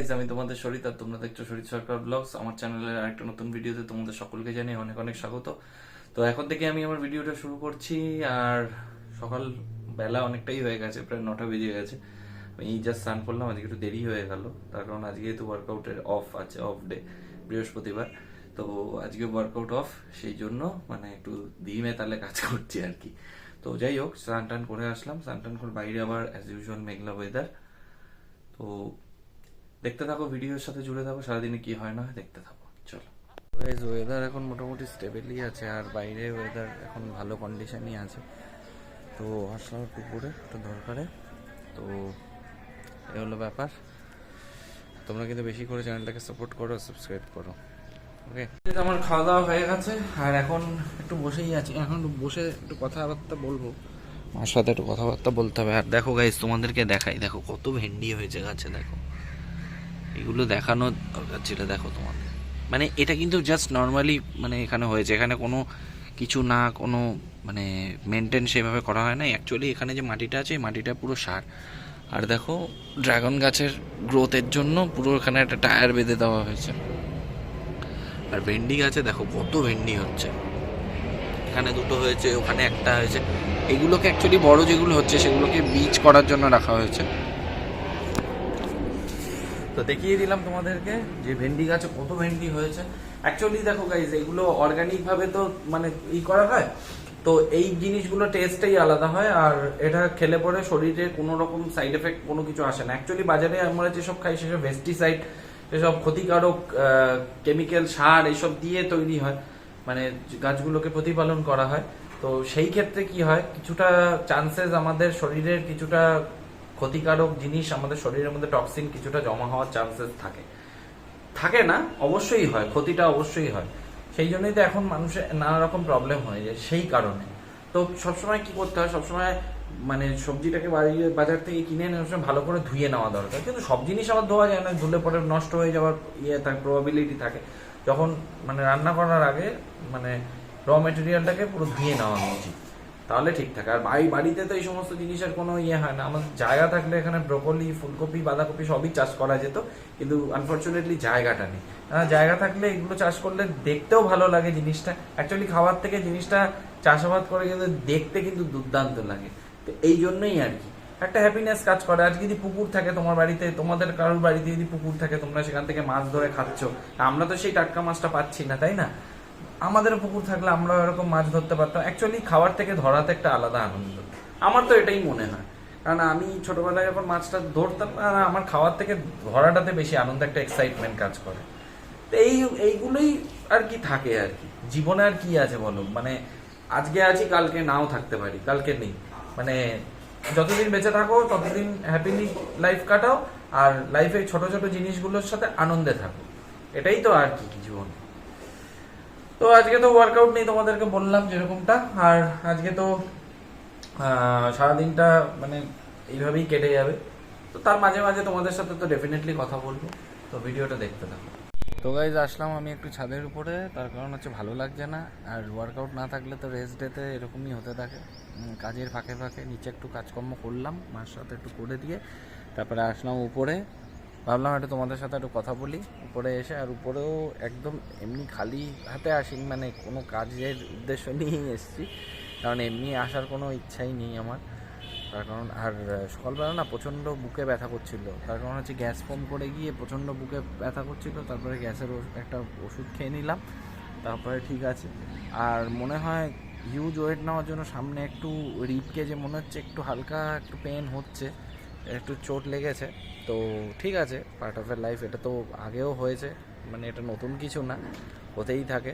Guys, আমি তোমাদের শরীর আর তোমরা দেখছো শরীর সরকার ব্লগস। আমার চ্যানেলের আরেকটা নতুন ভিডিওতে তোমাদের সকলকে জানিয়ে অনেক অনেক স্বাগত। তো এখন থেকে আমি আমার ভিডিওটা শুরু করছি। আর সকাল বেলা অনেকটাই হয়ে গেছে, প্রায় 9টা বেজে গেছে। আমি জাস্ট স্নান করলাম, আজকে একটু দেরি হয়ে গেল, তার কারণ আজকে তো ওয়ার্কআউটের অফ আছে, অফ ডে, বৃহস্পতিবার। তো আজকে ওয়ার্কআউট অফ, সেই জন্য মানে একটু দিমে তালে কাজ করছি আর কি। তো যাই হোক, স্নান টান করে আসলাম, স্নান টান করে বাইরে আবার অ্যাজ ইউজুয়াল মেঘলা ওয়েদার। তো দেখতে থাকো, ভিডিওর সাথে জুড়ে থাকো, সারাদিনে কি হয় না হয় দেখতে থাকো, চলো। গাইস, ওয়েদার এখন মোটামুটি স্টেবলই আছে, আর বাইরে ওয়েদার এখন ভালো কন্ডিশনই আছে। তো আসলাম একটু পরে একটু দরকারে। তো এ হলো ব্যাপার। তোমরা কিন্তু বেশি করে চ্যানেলটাকে সাপোর্ট করো, সাবস্ক্রাইব করো, ওকে। আমার খাওয়া দাওয়া হয়ে গেছে, আর এখন একটু বসেই আছি। এখন বসে একটু কথাবার্তা বলবো, আমার সাথে একটু কথাবার্তা বলতে হবে। আর দেখো গাইস, তোমাদেরকে দেখাই, দেখো কত ভেন্ডি হয়েছে গাছে, দেখো। এগুলো দেখানো দরকার ছিল, দেখো তোমাদের। মানে এটা কিন্তু জাস্ট নর্মালি মানে এখানে হয়েছে, এখানে কোনো কিছু না, কোনো মানে মেনটেন সেভাবে করা হয় না। অ্যাকচুয়ালি এখানে যে মাটিটা আছে, এই মাটিটা পুরো সার। আর দেখো, ড্রাগন গাছের গ্রোথের জন্য পুরো এখানে একটা টায়ার বেঁধে দেওয়া হয়েছে। আর ভেন্ডি গাছে দেখো কত ভেন্ডি হচ্ছে, এখানে দুটো হয়েছে, ওখানে একটা হয়েছে। এগুলোকে অ্যাকচুয়ালি বড় যেগুলো হচ্ছে সেগুলোকে বীজ করার জন্য রাখা হয়েছে। তো দেখিয়ে দিলাম তোমাদেরকে যে ভেন্ডি গাছে কত ভেন্ডি হয়েছে। অ্যাকচুয়ালি দেখো গাইজ, এগুলো অর্গানিক ভাবে তো মানে করা হয়, তো এই জিনিসগুলো টেস্টটাই আলাদা হয়। আর এটা খেলে পরে শরীরে কোনো রকম সাইড এফেক্ট কোনো কিছু আসে না। অ্যাকচুয়ালি বাজারে আমরা যেসব খাই সেসব পেস্টিসাইড, সেসব ক্ষতিকারক কেমিক্যাল, সার এইসব দিয়ে তৈরি হয়, মানে গাছগুলোকে প্রতিপালন করা হয়। তো সেই ক্ষেত্রে কি হয়, কিছুটা চান্সেস আমাদের শরীরের কিছুটা ক্ষতিকারক জিনিস আমাদের শরীরের মধ্যে, টক্সিন কিছুটা জমা হওয়ার চান্সেস থাকে। থাকে না, অবশ্যই হয়, ক্ষতিটা অবশ্যই হয়। সেই জন্যই তো এখন মানুষের নানা রকম প্রবলেম হয়ে যায়, সেই কারণে। তো সবসময় কি করতে হয়, সবসময় মানে সবজিটাকে বাজার থেকে কিনে এনে সবসময় ভালো করে ধুয়ে নেওয়া দরকার। কিন্তু সব জিনিস আবার ধোয়া যায় না, ধুলে পরে নষ্ট হয়ে যাওয়ার থাকে, প্রবাবিলিটি থাকে। যখন মানে রান্না করার আগে মানে র মেটেরিয়ালটাকে পুরো ধুয়ে নেওয়া উচিত, তাহলে ঠিক থাকে। আর বাড়িতে তো এই সমস্ত জিনিসের কোনো হয় না। আমাদের জায়গা থাকলে এখানে ব্রোকলি, ফুলকপি, বাঁধাকপি সবই চাষ করা যেত, কিন্তু আনফর্চুনেটলি জায়গাটা নেই। জায়গা থাকলে এগুলো চাষ করলে দেখতেও ভালো লাগে জিনিসটা। অ্যাকচুয়ালি খাবার থেকে জিনিসটা চাষাবাদ করে কিন্তু দেখতে কিন্তু দুর্দান্ত লাগে। তো এই জন্যই আর কি একটা হ্যাপিনেস কাজ করে। আজকে যদি পুকুর থাকে তোমার বাড়িতে, তোমাদের কারোর বাড়িতে যদি পুকুর থাকে, তোমরা সেখান থেকে মাছ ধরে খাচ্ছ। আমরা তো সেই টাটকা মাছটা পাচ্ছি না, তাই না? আমাদের পুকুর থাকলে আমরা এরকম মাছ ধরতে পারতাম। অ্যাকচুয়ালি খাবার থেকে ধরাতে একটা আলাদা আনন্দ, আমার তো এটাই মনে হয়। কারণ আমি ছোটবেলায় যখন মাছটা ধরতাম, আর আমার খাওয়ার থেকে ধরাটাতে বেশি আনন্দ, একটা এক্সাইটমেন্ট কাজ করে। তো এইগুলোই আর কি থাকে আর কি জীবনে। আর কি আছে বলো, মানে আজকে আছি, কালকে নাও থাকতে পারি, কালকে নেই। মানে যতদিন বেঁচে থাকো ততদিন হ্যাপিলি লাইফ কাটাও, আর লাইফে ছোট ছোট জিনিসগুলোর সাথে আনন্দে থাকো। এটাই তো আর কি জীবন। তো আজকে তো ওয়ার্কআউট নেই, তোমাদেরকে বললাম যেরকমটা। আর আজকে তো সারাদিনটা মানে এইভাবেই কেটে যাবে। তো তার মাঝে মাঝে তোমাদের সাথে তো ডেফিনেটলি কথা বলবো। তো ভিডিওটা দেখতে থাকো। তো গাইজ, আসলাম আমি একটু ছাদের উপরে, তার কারণ হচ্ছে ভালো লাগছে না। আর ওয়ার্কআউট না থাকলে তো রেস্ট ডেতে এরকমই হতে থাকে। কাজের ফাঁকে ফাঁকে নিচে একটু কাজকর্ম করলাম, মার সাথে একটু করে দিয়ে তারপরে আসলাম উপরে। ভাবলাম একটু তোমাদের সাথে একটু কথা বলি উপরে এসে। আর উপরেও একদম এমনি খালি হাতে আসিনি, মানে কোনো কাজের উদ্দেশ্য নিয়েই এসেছি, কারণ এমনি আসার কোনো ইচ্ছাই নেই আমার। তার কারণ আর সকালবেলা না প্রচণ্ড বুকে ব্যথা করছিল, তার কারণ হচ্ছে গ্যাস ফর্ম করে গিয়ে প্রচণ্ড বুকে ব্যথা করছিল। তারপরে গ্যাসের একটা ওষুধ খেয়ে নিলাম, তারপরে ঠিক আছে। আর মনে হয় হিউজ ওয়েট নেওয়ার জন্য সামনে একটু রিপকে যে মনে হচ্ছে একটু হালকা একটু পেন হচ্ছে, একটু চোট লেগেছে। তো ঠিক আছে, পার্ট অফ এ লাইফ, এটা তো আগেও হয়েছে, মানে এটা নতুন কিছু না, হতেই থাকে।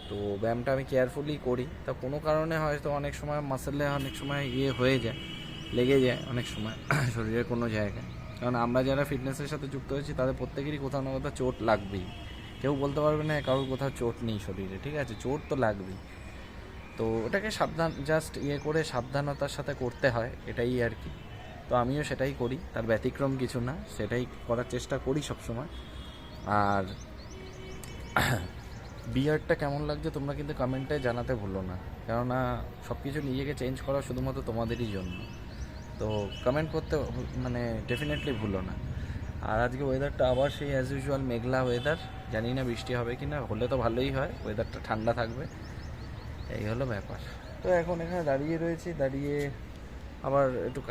তো ব্যায়ামটা আমি কেয়ারফুলি করি। তা কোনো কারণে হয়তো অনেক সময় মাসেলে অনেক সময় হয়ে যায়, লেগে যায় অনেক সময় শরীরের কোনো জায়গায়। কারণ আমরা যারা ফিটনেসের সাথে যুক্ত হয়েছি তাদের প্রত্যেকেরই কোথাও না কোথাও চোট লাগবেই। কেউ বলতে পারবে না কারোর কোথাও চোট নেই শরীরে, ঠিক আছে, চোট তো লাগবেই। তো ওটাকে সাবধান, জাস্ট করে সাবধানতার সাথে করতে হয়, এটাই আর কি। তো আমিও সেটাই করি, তার ব্যতিক্রম কিছু না, সেটাই করার চেষ্টা করি সবসময়। আর বিয়ারটা কেমন লাগছে তোমরা কিন্তু কমেন্টে জানাতে ভুলো না, কেননা সব কিছু নিজেকে চেঞ্জ করা শুধুমাত্র তোমাদেরই জন্য। তো কমেন্ট করতে মানে ডেফিনেটলি ভুলো না। আর আজকে ওয়েদারটা আবার সেই অ্যাজ ইউজুয়াল মেঘলা ওয়েদার, জানি না বৃষ্টি হবে কি না, হলে তো ভালোই হয়, ওয়েদারটা ঠান্ডা থাকবে, এই হলো ব্যাপার। তো এখন এখানে দাঁড়িয়ে রয়েছি, দাঁড়িয়ে আবার একটু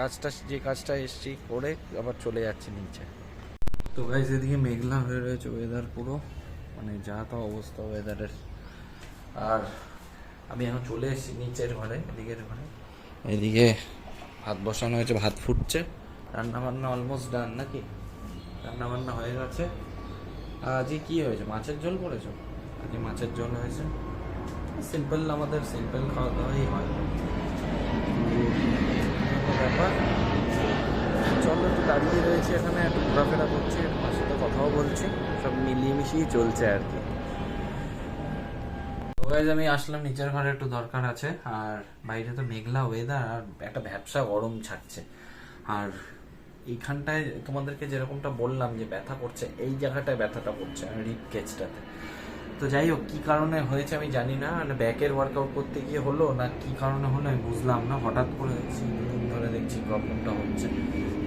যে কাজটা এসছি করে আবার চলে যাচ্ছি নিচে। তো গাইস এদিকে মেঘলা হয়ে রয়েছে ওয়েদার পুরো, মানে যা তা অবস্থা ওয়েদারের। আর আমি এখন চলে এসেছি নিচের ঘরে, এদিকের ঘরে। এদিকে ভাত বসানো হয়েছে, ভাত ফুটছে, রান্না বান্না অলমোস্ট ডান নাকি, রান্না বান্না হয়ে গেছে। আজকে কি হয়েছে, মাছের ঝোল করেছো? আজকে মাছের ঝোল হয়েছে, সিম্পল, আমাদের সিম্পল খাওয়া দাওয়াই হয়। ব্যাপার, চলো একটু দাঁড়িয়ে রয়েছি এখানে, একটু ঘোরাফেরা করছি, আমার সাথে কথাও বলছি, সব মিলিয়ে মিশিয়ে চলছে আর কি। তো গাইস আমি আসলাম নিচের ঘরে, একটু দরকার আছে। আর বাইরে তো মেঘলা ওয়েদার আর একটা ভ্যাপসা গরম ছাড়ছে। আর এইখানটায় তোমাদেরকে যেরকমটা বললাম যে ব্যথা করছে, এই জায়গাটায় ব্যথাটা করছে রিপ কেজটাতে। তো যাই হোক, কী কারণে হয়েছে আমি জানি না, মানে ব্যাকের ওয়ার্কআউট করতে গিয়ে হলো না কী কারণে হলো আমি বুঝলাম না, হঠাৎ করে দেখছি দুদিন ধরে দেখছি প্রবলেমটা হচ্ছে।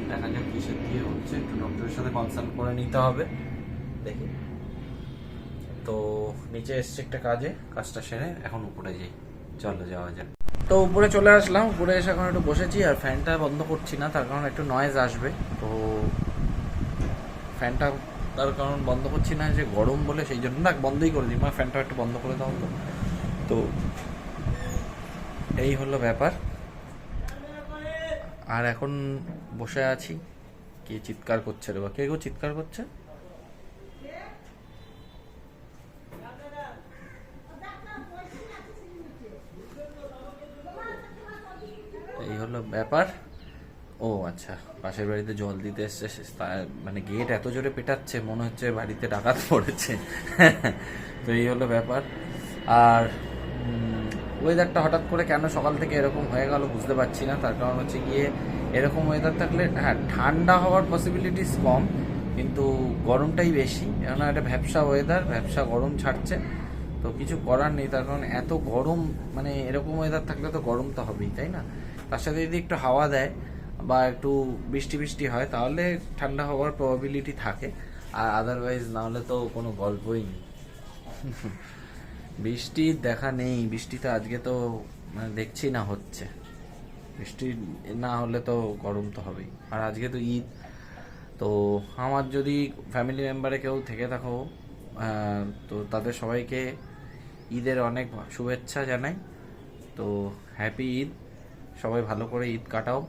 দেখা যাক কিসের দিয়ে হচ্ছে, একটু ডক্টরের সাথে কনসাল্ট করে নিতে হবে, দেখি। তো নিচে এসছে একটা কাজটা সেরে এখন উপরে যাই, চলো যাওয়া যাক। তো উপরে চলে আসলাম, উপরে এসে এখন একটু বসেছি, আর ফ্যানটা বন্ধ করছি না তার কারণ একটু নয়েজ আসবে। তো ফ্যানটা তার কারণ বন্ধ করছি না যে গরম বলে, সেই জন্য না বন্ধই করে দিই, মা ফ্যানটা একটু বন্ধ করে দাও তো। তো এই হলো ব্যাপার। আর এখন বসে আছি, কে চিৎকার করছে রে বা, কে কেউ চিৎকার করছে? এই হলো ব্যাপার। ও আচ্ছা, পাশের বাড়িতে জল দিতে এসছে, মানে গেট এত জোরে পেটাচ্ছে মনে হচ্ছে বাড়িতে ডাকাত পড়েছে। তো এই হলো ব্যাপার। আর ওয়েদারটা হঠাৎ করে কেন সকাল থেকে এরকম হয়ে গেল বুঝতে পারছি না, তার কারণ হচ্ছে গিয়ে এরকম ওয়েদার থাকলে হ্যাঁ ঠান্ডা হওয়ার পসিবিলিটিস কম, কিন্তু গরমটাই বেশি, কেননা একটা ভ্যাপসা ওয়েদার, ভ্যাপসা গরম ছাড়ছে। তো কিছু করার নেই, তার কারণ এত গরম, মানে এরকম ওয়েদার থাকলে তো গরম তো হবেই, তাই না? তার সাথে যদি একটু হাওয়া দেয় বা একটু বৃষ্টি বৃষ্টি হয় তাহলে ঠান্ডা হওয়ার প্রবাবিলিটি থাকে, আর আদারওয়াইজ না হলে তো কোনো গল্পই নেই। বৃষ্টির দেখা নেই, বৃষ্টিতে আজকে তো মানে দেখছি না হচ্ছে, বৃষ্টি না হলে তো গরম তো হবেই। আর আজকে তো ঈদ, তো আমার যদি ফ্যামিলি মেম্বারে কেউ থেকে থাকো তো তাদের সবাইকে ঈদের অনেক শুভেচ্ছা জানাই। তো হ্যাপি ঈদ, সবাই ভালো করে ঈদ কাটাও,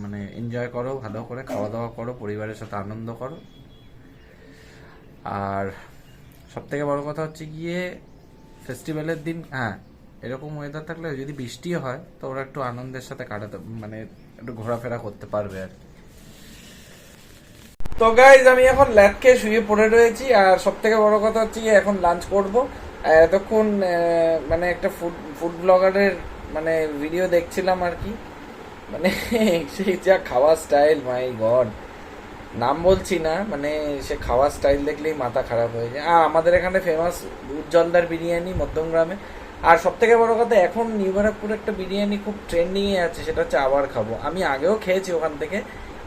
মানে এনজয় করো, ভালো করে খাওয়া দাওয়া করো, পরিবারের সাথে আনন্দ করো। আর সব থেকে বড় কথা হচ্ছে গিয়ে ফেস্টিভ্যালের দিন, হ্যাঁ এরকম ওয়েদার থাকলে যদি বৃষ্টিও হয় তো ওরা একটু আনন্দের সাথে কাটাতে, মানে একটু ঘোরাফেরা করতে পারবে আর কি। তো গাইজ আমি এখন ল্যাদ খেয়ে শুয়ে পড়ে রয়েছি, আর সব থেকে বড় কথা হচ্ছে গিয়ে এখন লাঞ্চ করব। এতক্ষণ মানে একটা ফুড ব্লগারের মানে ভিডিও দেখছিলাম আর কি, মানে সেই যা খাওয়া স্টাইল, মাই গড, নাম বলছি না, মানে সে খাওয়া স্টাইল দেখলেই মাথা খারাপ হয়ে যায়। আর আমাদের এখানে ফেমাস উজ্জ্বলদার বিরিয়ানি মধ্যমগ্রামে। আর সব থেকে বড় কথা এখন নিউ ব্যারাকপুরে একটা বিরিয়ানি খুব ট্রেন্ডিংয়ে আছে, সেটা হচ্ছে আবার খাবো। আমি আগেও খেয়েছি ওখান থেকে,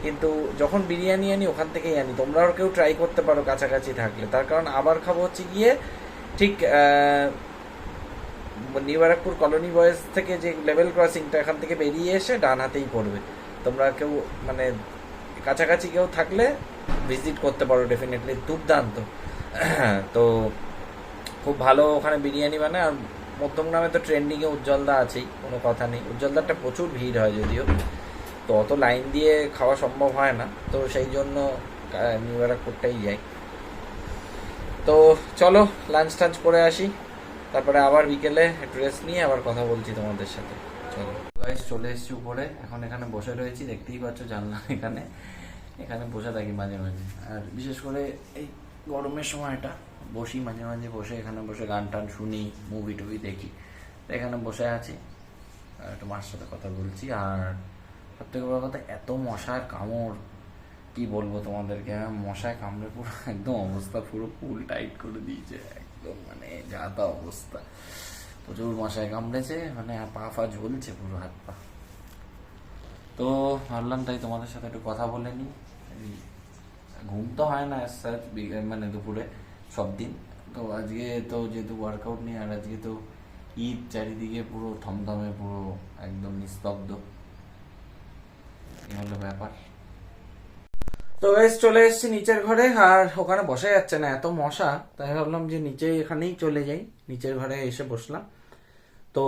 কিন্তু যখন বিরিয়ানি আনি ওখান থেকেই আনি, তোমরাও কেউ ট্রাই করতে পারো কাছাকাছি থাকলে। তার কারণ আবার খাবো হচ্ছে গিয়ে ঠিক নিউ ব্যারাকপুর কলোনি বয়েজ থেকে যে লেভেল ক্রসিংটা, এখান থেকে বেরিয়ে এসে ডান হাতেই পড়বে। তোমরা কেউ মানে কাছাকাছি কেউ থাকলে ভিজিট করতে পারো, ডেফিনেটলি দুর্দান্ত। তো খুব ভালো ওখানে বিরিয়ানি বানায়। আর মধ্যমগ্রামে তো ট্রেন্ডিংয়ে উজ্জ্বলদা আছেই, কোনো কথা নেই। উজ্জ্বলদারটা প্রচুর ভিড় হয় যদিও, তো অত লাইন দিয়ে খাওয়া সম্ভব হয় না, তো সেই জন্য নিউ ব্যারাকপুরটাই যাই। তো চলো লাঞ্চ টাঞ্চ করে আসি, তারপরে আবার বিকেলে একটু রেস্ট নিয়ে আবার কথা বলছি তোমাদের সাথে। চলো গাইস, চলে এসেছি উপরে, এখন এখানে বসে রয়েছি, দেখতেই পাচ্ছ জানলা, এখানে বসে থাকি মাঝে মাঝে। আর বিশেষ করে এই গরমের সময়টা বসি মাঝে মাঝে, বসে এখানে বসে গান টান শুনি, মুভি টুভি দেখি। তো এখানে বসে আছি, একটু মার সাথে কথা বলছি। আর সব থেকে বড় কথা, এত মশার কামড়, কি বলবো তোমাদেরকে, মশায় কামড়ে পুরো একদম অবস্থা পুরো ফুল টাইট করে দিয়েছে একদম, মানে যা তা অবস্থা, প্রচুর মশায় কামড়েছে, মানে পা ফা ঝুলছে পুরো, হাত পা। তো ভাবলাম তাই তোমাদের সাথে একটু কথা বলে নিই, ঘুম তো হয় না মানে দুপুরে সব দিন। তো আজকে তো যেহেতু ওয়ার্কআউট নেই, আর আজকে তো ঈদ, চারিদিকে পুরো থমথমে, পুরো একদম নিস্তব্ধ, এই হলো ব্যাপার। তো গাইস চলে এসেছি নিচের ঘরে, আর ওখানে বসা যাচ্ছে না, এত মশা, তাই ভাবলাম যে নিচে এখানেই চলে যাই, নিচের ঘরে এসে বসলাম। তো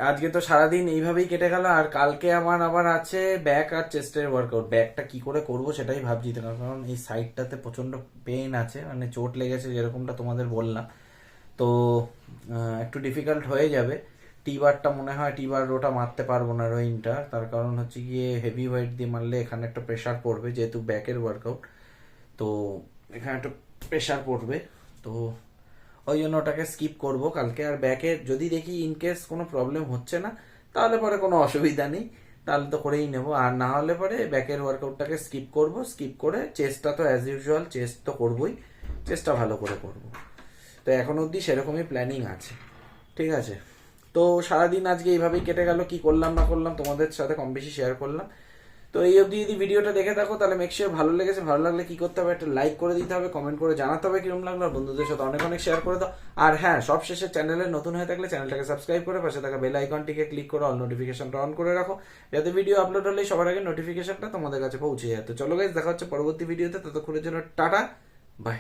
আজকে তো সারাদিন এইভাবেই কেটে গেল, আর কালকে আমার আবার আছে ব্যাক আর চেস্টের ওয়ার্কআউট। ব্যাকটা কি করে করব সেটাই ভাবছি, কারণ এই সাইডটাতে প্রচন্ড পেইন আছে, মানে চোট লেগেছে যেরকমটা তোমাদের বললাম। তো একটু ডিফিকাল্ট হয়ে যাবে। টি-বারটা মনে হয় টি-বার ওটা মারতে পারবো না রোয়িংটা, তার কারণ হচ্ছে গিয়ে হেভি ওয়েট দিয়ে মারলে এখানে একটা প্রেশার পড়বে, যেহেতু ব্যাকের ওয়ার্কআউট, তো এখানে একটা প্রেশার পড়বে। তো ওই জন্য ওটাকে স্কিপ করব কালকে। আর ব্যাকে যদি দেখি ইনকেস কোনো প্রবলেম হচ্ছে না, তাহলে পরে কোনো অসুবিধা নেই, তাহলে তো করেই নেব। আর না হলে পরে ব্যাকের ওয়ার্কআউটটাকে স্কিপ করব, স্কিপ করে চেস্টটা তো অ্যাজ ইউজুয়াল চেস্ট তো করবই, চেস্টটা ভালো করে করব। তো এখন অবধি সেরকমই প্ল্যানিং আছে, ঠিক আছে। তো সারাদিন আজকে এইভাবেই কেটে গেল, কি করলাম না করলাম তোমাদের সাথে কম বেশি শেয়ার করলাম। তো এই অবধি যদি ভিডিওটা দেখে থাকো, তাহলে মেক শিওর ভালো লেগেছে। ভালো লাগলে কি করতে হবে, একটা লাইক করে দিতে হবে, কমেন্ট করে জানাতে হবে কিরকম লাগলো, আর বন্ধুদের সাথে অনেক অনেক শেয়ার করে দাও। আর হ্যাঁ, সব শেষে চ্যানেলে নতুন হয়ে থাকলে চ্যানেলটাকে সাবস্ক্রাইব করে পাশে থাকা বেল আইকনটিকে ক্লিক করে অল নোটিফিকেশনটা অন করে রাখো, যাতে ভিডিও আপলোড হলে সবার আগে নোটিফিকেশনটা তোমাদের কাছে পৌঁছে যায়। তো চলো গাইস, দেখা হচ্ছে পরবর্তী ভিডিওতে, ততক্ষণের জন্য টাটা, বাই।